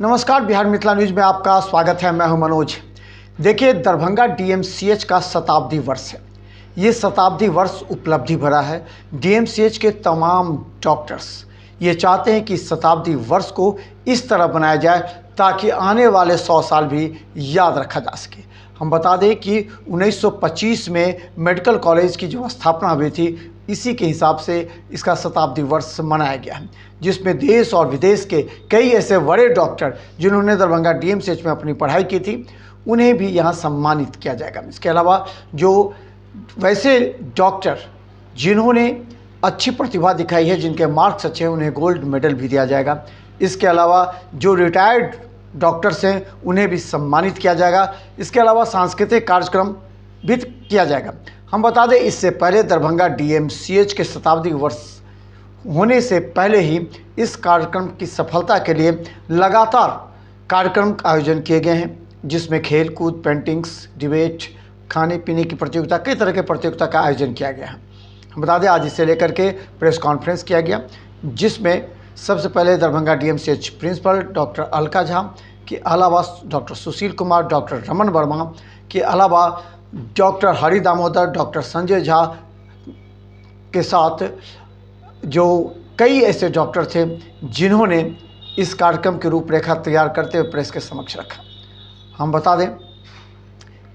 नमस्कार, बिहार मिथिला न्यूज में आपका स्वागत है। मैं हूं मनोज। देखिए, दरभंगा डीएमसीएच का शताब्दी वर्ष है। ये शताब्दी वर्ष उपलब्धि भरा है। डीएमसीएच के तमाम डॉक्टर्स ये चाहते हैं कि शताब्दी वर्ष को इस तरह बनाया जाए ताकि आने वाले 100 साल भी याद रखा जा सके। हम बता दें कि 1925 में मेडिकल कॉलेज की जो स्थापना हुई थी, इसी के हिसाब से इसका शताब्दी वर्ष मनाया गया है, जिसमें देश और विदेश के कई ऐसे बड़े डॉक्टर जिन्होंने दरभंगा डीएमसीएच में अपनी पढ़ाई की थी, उन्हें भी यहाँ सम्मानित किया जाएगा। इसके अलावा जो वैसे डॉक्टर जिन्होंने अच्छी प्रतिभा दिखाई है, जिनके मार्क्स अच्छे हैं, उन्हें गोल्ड मेडल भी दिया जाएगा। इसके अलावा जो रिटायर्ड डॉक्टर्स हैं, उन्हें भी सम्मानित किया जाएगा। इसके अलावा सांस्कृतिक कार्यक्रम भी किया जाएगा। हम बता दें, इससे पहले दरभंगा डीएमसीएच के शताब्दी वर्ष होने से पहले ही इस कार्यक्रम की सफलता के लिए लगातार कार्यक्रम का आयोजन किए गए हैं, जिसमें खेल कूद, पेंटिंग्स, डिबेट, खाने पीने की प्रतियोगिता, कई तरह के प्रतियोगिता का आयोजन किया गया है। हम बता दें, आज इसे लेकर के प्रेस कॉन्फ्रेंस किया गया, जिसमें सबसे पहले Darbhanga DMCH principal doctor Alka Jha के अलावा डॉक्टर सुशील कुमार, डॉक्टर रमन वर्मा के अलावा डॉक्टर हरि दामोदर, डॉक्टर संजय झा के साथ जो कई ऐसे डॉक्टर थे जिन्होंने इस कार्यक्रम की रूपरेखा तैयार करते हुए प्रेस के समक्ष रखा। हम बता दें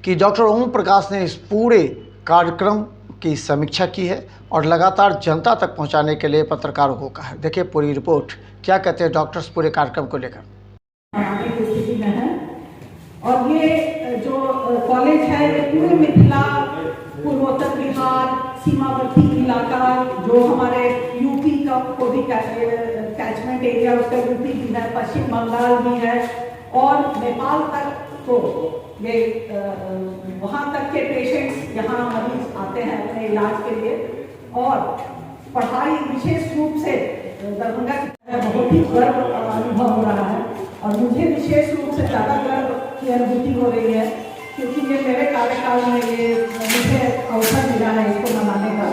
कि डॉक्टर ओम प्रकाश ने इस पूरे कार्यक्रम की समीक्षा की है और लगातार जनता तक पहुंचाने के लिए पत्रकारों को कहा है। देखिए पूरी रिपोर्ट, क्या कहते हैं डॉक्टर्स पूरे कार्यक्रम को लेकर। और ये जो कॉलेज है, ये पूरे मिथिला, पूर्वोत्तर बिहार, सीमावर्ती इलाका, जो हमारे यूपी का को भी कैचमेंट एरिया, उसका यूपी भी है, पश्चिम बंगाल भी है और नेपाल तक, तो ये वहाँ तक के पेशेंट्स यहाँ मरीज आते हैं अपने इलाज के लिए। और पढ़ाई विशेष रूप से दरभंगा की बहुत ही गर्व अनुभव हो रहा है और मुझे विशेष रूप से ज़्यादा गर्व की अनुभूति हो रही है, क्योंकि ये मेरे कार्यकाल में ये मुझे अवसर मिला है इसको मनाने का।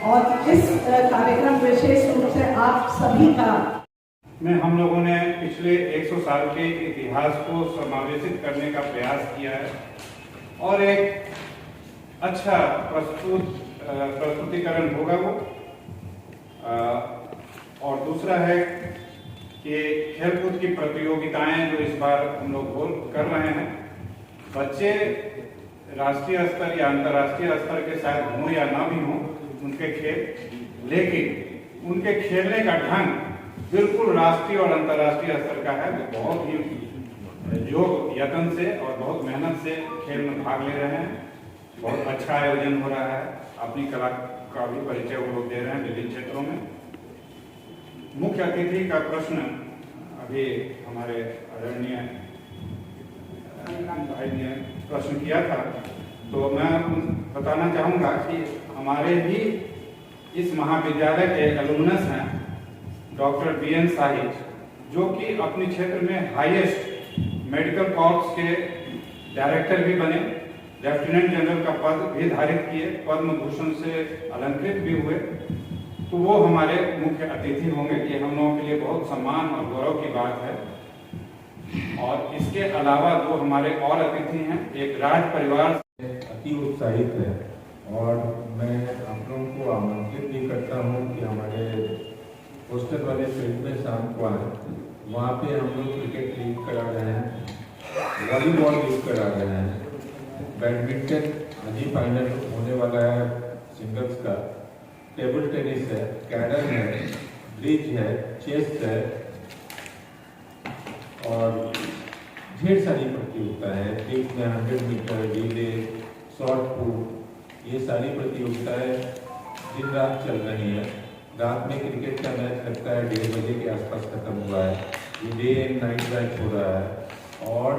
और इस कार्यक्रम विशेष रूप से आप सभी का में हम लोगों ने पिछले 100 साल के इतिहास को समावेशित करने का प्रयास किया है और एक अच्छा प्रस्तुतिकरण होगा वो। और दूसरा है कि खेलकूद की प्रतियोगिताएं जो इस बार हम लोग कर रहे हैं, बच्चे राष्ट्रीय स्तर या अंतर्राष्ट्रीय स्तर के शायद हों या ना भी हों उनके खेल, लेकिन उनके खेलने का ढंग बिल्कुल राष्ट्रीय और अंतर्राष्ट्रीय स्तर का है। वो बहुत ही योग यत्न से और बहुत मेहनत से खेल में भाग ले रहे हैं। बहुत अच्छा आयोजन हो रहा है। अपनी कला का भी परिचय वो लोग दे रहे हैं विभिन्न क्षेत्रों में। मुख्य अतिथि का प्रश्न अभी हमारे आदरणीय भाई ने प्रश्न किया था, तो मैं बताना चाहूँगा कि हमारे भी इस महाविद्यालय के एलुमनस हैं डॉक्टर बीएन साहिब, जो कि अपने क्षेत्र में हाईएस्ट मेडिकल कॉर्प्स के डायरेक्टर भी बने, लेफ्टिनेंट जनरल का पद भी धारित किए, पद्म भूषण से अलंकृत भी हुए। तो वो हमारे मुख्य अतिथि होंगे। ये हम लोगों के लिए बहुत सम्मान और गौरव की बात है। और इसके अलावा दो हमारे और अतिथि हैं, एक राज परिवार अति उत्साहित है और मैं आप लोगों को आमंत्रित भी करता हूँ कि हमारे हॉस्टल वाले फील्ड में शाम को आए। वहाँ पे हम लोग क्रिकेट लीग करा रहे हैं, वॉलीबॉल लीग करा रहे हैं, बैडमिंटन अभी फाइनल होने वाला है सिंगल्स का, टेबल टेनिस है, कैरम है, ब्रिज है, चेस है और ढेर सारी प्रतियोगिता है। एक में 100 मीटर रिले, शॉर्ट पुट, ये सारी प्रतियोगिताएं दिन रात चल रही हैं। रात में क्रिकेट का मैच लगता है 1:30 बजे के आसपास खत्म हुआ है। ये डे एंड नाइट मैच हो रहा है और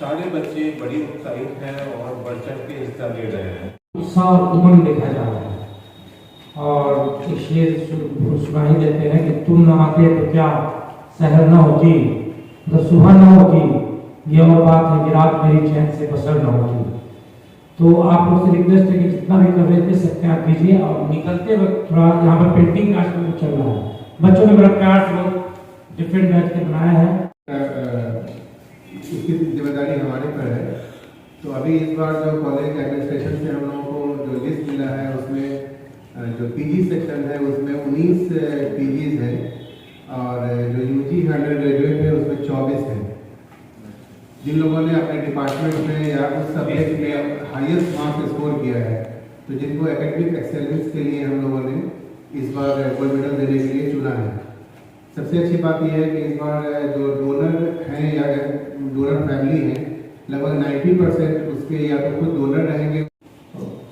सारे बच्चे बड़ी उत्साहित हैं और बढ़ चढ़ के हिस्सा ले रहे हैं। उत्साह और उमंग देखा जा रहा है और इसलिए सुनाई देते हैं कि तुम न आते तो क्या शहर न होती, तो सुबह न होती, ये और बात है कि रात मेरी चैन से बसर न होती। तो आप लोग से रिक्वेस्ट है कि जितना भी कवरेज दे सकते हैं आप कीजिए। और निकलते वक्त थोड़ा यहाँ पर पेंटिंग का चल रहा है, बच्चों ने बड़ा प्यार से बहुत डिफरेंट बैच के बनाया है। इसकी जिम्मेदारी हमारे पर है। तो अभी इस बार जो कॉलेज एडमिनिस्ट्रेशन से हम लोगों को जो लिस्ट मिला है उसमें जो पीजी सेक्शन है उसमें 19 पीजीज हैं और जो यूजी अंडर ग्रेजुएट है उसमें 24 है। जिन लोगों ने अपने डिपार्टमेंट में या उस सब्जेक्ट में हाईएस्ट मार्क्स स्कोर किया है, तो जिनको एकेडमिक एक्सेलेंस के लिए हम लोगों ने इस बार गोल्ड मेडल देने के लिए चुना है। सबसे अच्छी बात यह है कि इस बार जो डोनर हैं या डोनर फैमिली हैं, लगभग 90% उसके या तो खुद डोनर रहेंगे।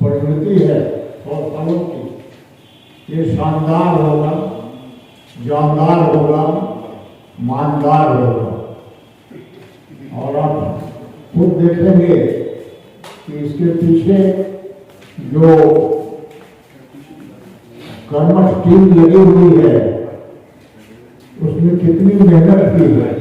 परिणति है और फलों की ये शानदार होगा, जानदार होगा, मानदार होगा। और आप खुद देखेंगे कि इसके पीछे जो कर्मठ टीम लगी हुई है उसने कितनी मेहनत की है।